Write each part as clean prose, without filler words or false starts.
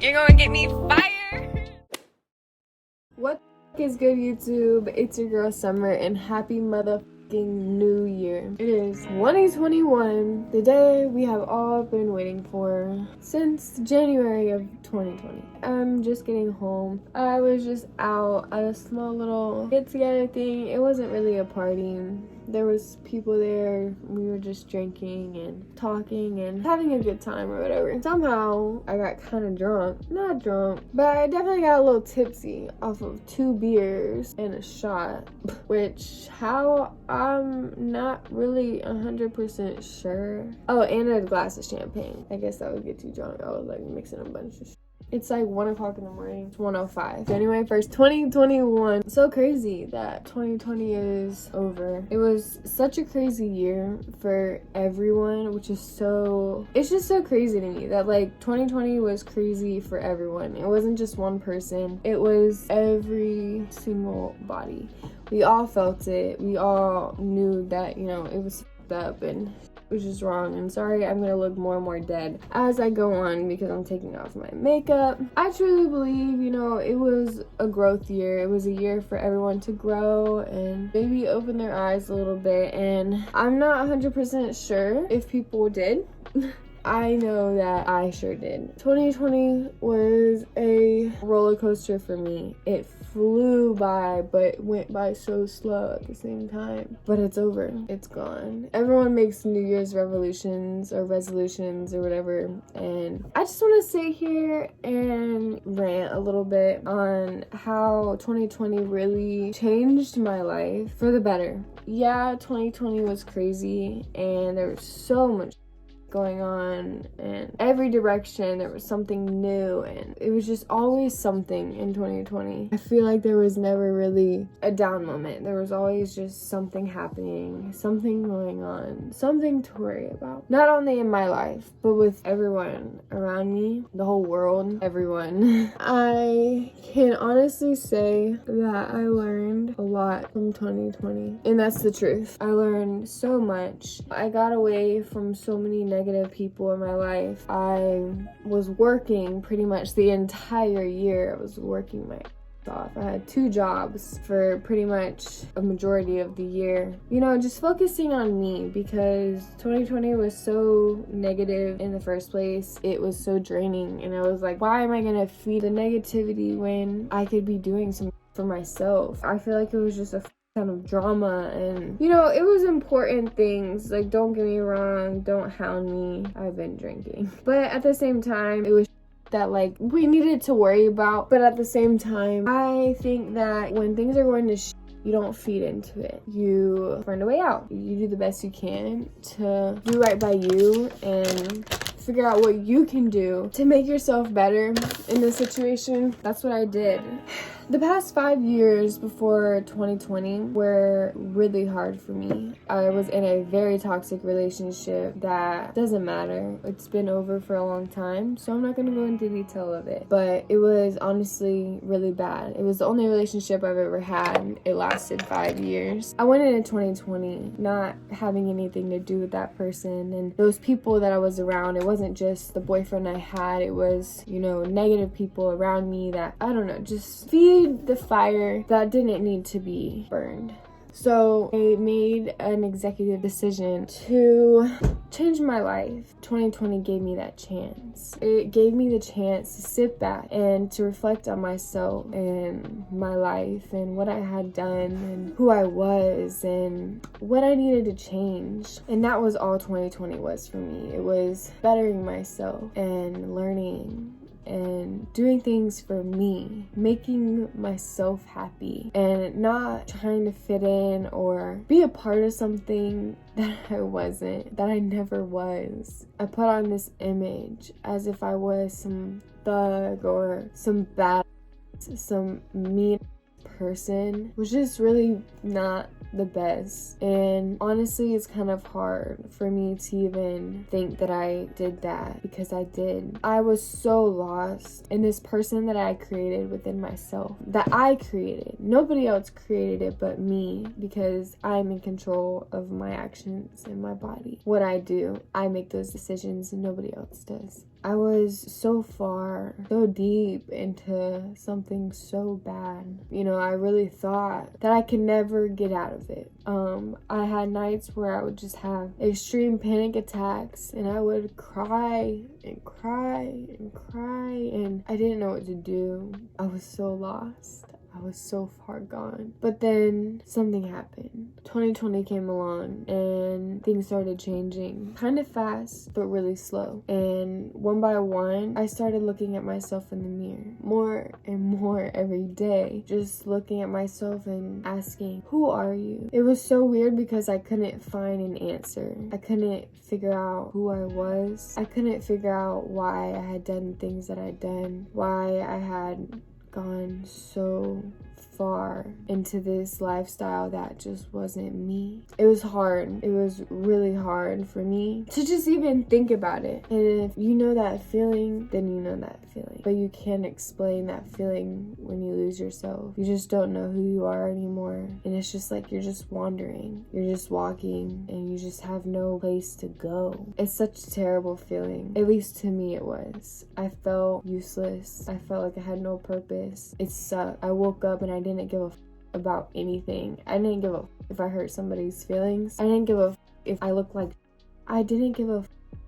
You're gonna get me fired. What is good, YouTube? It's your girl Summer, and happy motherfucking New Year. It is 2021, the day we have all been waiting for since January of 2020. I'm just getting home. I was just out at a small little get-together thing. It wasn't really a party. There was people there. We were just drinking and talking and having a good time or whatever. Somehow I got kind of drunk. Not drunk, but I definitely got a little tipsy off of 2 beers and a shot, which how I'm not really 100% sure. Oh, and a glass of champagne. I guess that would get too drunk. I was like mixing a bunch of shit. It's like 1 o'clock in the morning. It's 1:05. January 1st, 2021. So crazy that 2020 is over. It was such a crazy year for everyone, which is it's just so crazy to me that like 2020 was crazy for everyone. It wasn't just one person. It was every single body. We all felt it. We all knew that, it was fucked up and which is wrong. And sorry, I'm gonna look more and more dead as I go on because I'm taking off my makeup. I truly believe, it was a growth year. It was a year for everyone to grow and maybe open their eyes a little bit. And I'm not 100% sure if people did. I know that I sure did. 2020 was a roller coaster for me. It flew by, but went by so slow at the same time. But it's over. It's gone. Everyone makes New Year's resolutions or whatever. And I just want to sit here and rant a little bit on how 2020 really changed my life for the better. Yeah, 2020 was crazy and there was so much going on, and every direction there was something new, and it was just always something in 2020. I feel like there was never really a down moment. There was always just something happening, something going on, something to worry about. Not only in my life, but with everyone around me, the whole world, everyone. I can honestly say that I learned a lot from 2020, and that's the truth. I learned so much. I got away from so many negative people in my life. I was working pretty much the entire year. I was working my ass off. I had 2 jobs for pretty much a majority of the year. Just focusing on me because 2020 was so negative in the first place. It was so draining, and I was like, why am I gonna feed the negativity when I could be doing something for myself? I feel like it was just a kind of drama, and it was important things. Like, don't get me wrong, don't hound me, I've been drinking, but at the same time it was that like we needed to worry about. But at the same time, I think that when things are going to you don't feed into it. You find a way out. You do the best you can to do right by you and figure out what you can do to make yourself better in this situation. That's what I did. The past 5 years before 2020 were really hard for me. I was in a very toxic relationship that doesn't matter. It's been over for a long time, so I'm not gonna go into detail of it. But it was honestly really bad. It was the only relationship I've ever had. It lasted 5 years. I went into 2020 not having anything to do with that person and those people that I was around. It wasn't just the boyfriend I had. It was, negative people around me that, I don't know, just feed the fire that didn't need to be burned. So I made an executive decision to change my life. 2020 gave me that chance. It gave me the chance to sit back and to reflect on myself and my life and what I had done and who I was and what I needed to change. And that was all 2020 was for me. It was bettering myself and learning and doing things for me, making myself happy, and not trying to fit in or be a part of something that I wasn't, that I never was. I put on this image as if I was some thug or some mean person, which is really not the best. And honestly, it's kind of hard for me to even think that I did that, because I did. I was so lost in this person that I created within myself, that I created. Nobody else created it but me, because I'm in control of my actions and my body. What I do, I make those decisions and nobody else does. I was so far, so deep into something so bad. You know, I really thought that I could never get out of it. I had nights where I would just have extreme panic attacks and I would cry and cry and cry and I didn't know what to do. I was so lost. I was so far gone. But then something happened. 2020 came along and things started changing kind of fast, but really slow. And one by one, I started looking at myself in the mirror more and more every day. Just looking at myself and asking, who are you? It was so weird because I couldn't find an answer. I couldn't figure out who I was. I couldn't figure out why I had done things that I'd done, why I had gone so far into this lifestyle that just wasn't me. It was hard. It was really hard for me to just even think about it. And if you know that feeling, then you know that feeling. But you can't explain that feeling when you lose yourself. You just don't know who you are anymore. And it's just like you're just wandering. You're just walking and you just have no place to go. It's such a terrible feeling. At least to me it was. I felt useless. I felt like I had no purpose. It sucked. I woke up and I didn't give a about anything. I didn't give a if I hurt somebody's feelings. I didn't give a if I looked like I didn't give a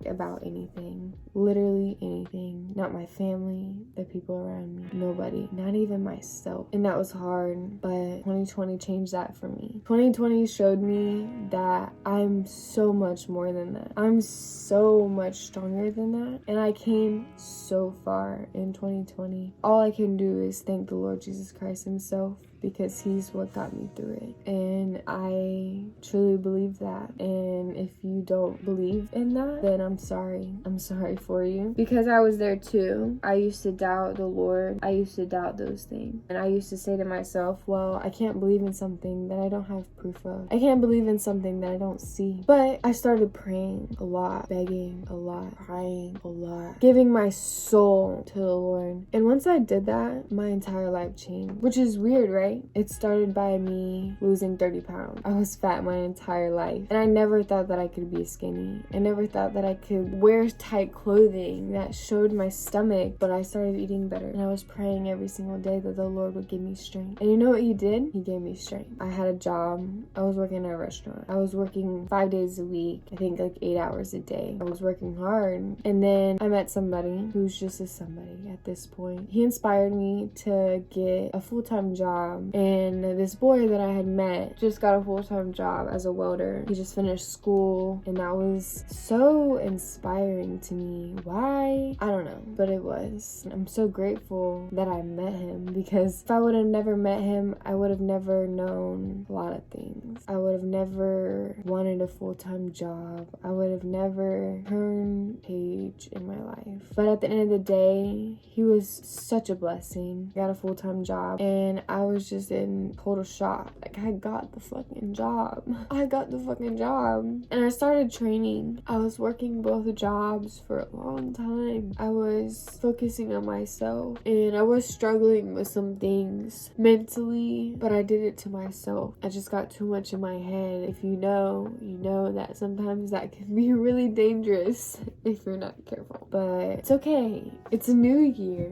about anything. Literally anything. Not my family, the people around me, nobody, not even myself. And that was hard, but 2020 changed that for me. 2020 showed me that I'm so much more than that. I'm so much stronger than that. And I came so far in 2020. All I can do is thank the Lord Jesus Christ himself, because he's what got me through it. And I truly believe that. And if you don't believe in that, then I'm sorry. I'm sorry for you. Because I was there too. I used to doubt the Lord. I used to doubt those things. And I used to say to myself, well, I can't believe in something that I don't have proof of. I can't believe in something that I don't see. But I started praying a lot, begging a lot, crying a lot, giving my soul to the Lord. And once I did that, my entire life changed. Which is weird, right? It started by me losing 30 pounds. I was fat my entire life. And I never thought that I could be skinny. I never thought that I could wear tight clothing that showed my stomach. But I started eating better. And I was praying every single day that the Lord would give me strength. And you know what he did? He gave me strength. I had a job. I was working at a restaurant. I was working 5 days a week. I think like 8 hours a day. I was working hard. And then I met somebody who's just a somebody at this point. He inspired me to get a full-time job. And this boy that I had met just got a full-time job as a welder. He just finished school, and that was so inspiring to me. Why? I don't know, but it was. I'm so grateful that I met him, because if I would have never met him, I would have never known a lot of things. I would have never wanted a full-time job. I would have never turned page in my life. But at the end of the day, he was such a blessing. I got a full-time job, and I was just in total shock. Like, I got the fucking job. I got the fucking job. And I started training. I was working both jobs for a long time. I was focusing on myself, and I was struggling with some things mentally, but I did it to myself. I just got too much in my head. If you know, you know that sometimes that can be really dangerous if you're not careful. But it's okay. It's a new year.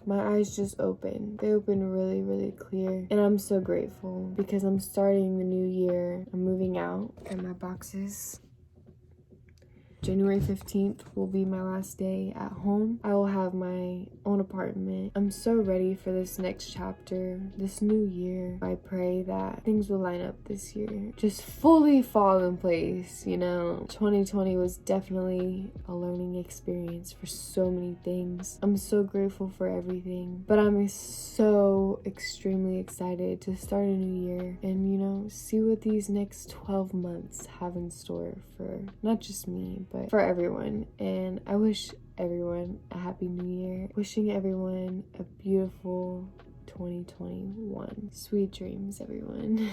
My eyes just opened. They opened really, really clear. And I'm so grateful because I'm starting the new year. I'm moving out in my boxes. January 15th will be my last day at home. I will have my own apartment. I'm so ready for this next chapter, this new year. I pray that things will line up this year. Just fully fall in place, you know. 2020 was definitely a learning experience for so many things. I'm so grateful for everything. But I'm so extremely excited to start a new year and, you know, see what these next 12 months have in store for not just me, but for everyone. And I wish everyone a happy new year. Wishing everyone a beautiful 2021. Sweet dreams, everyone.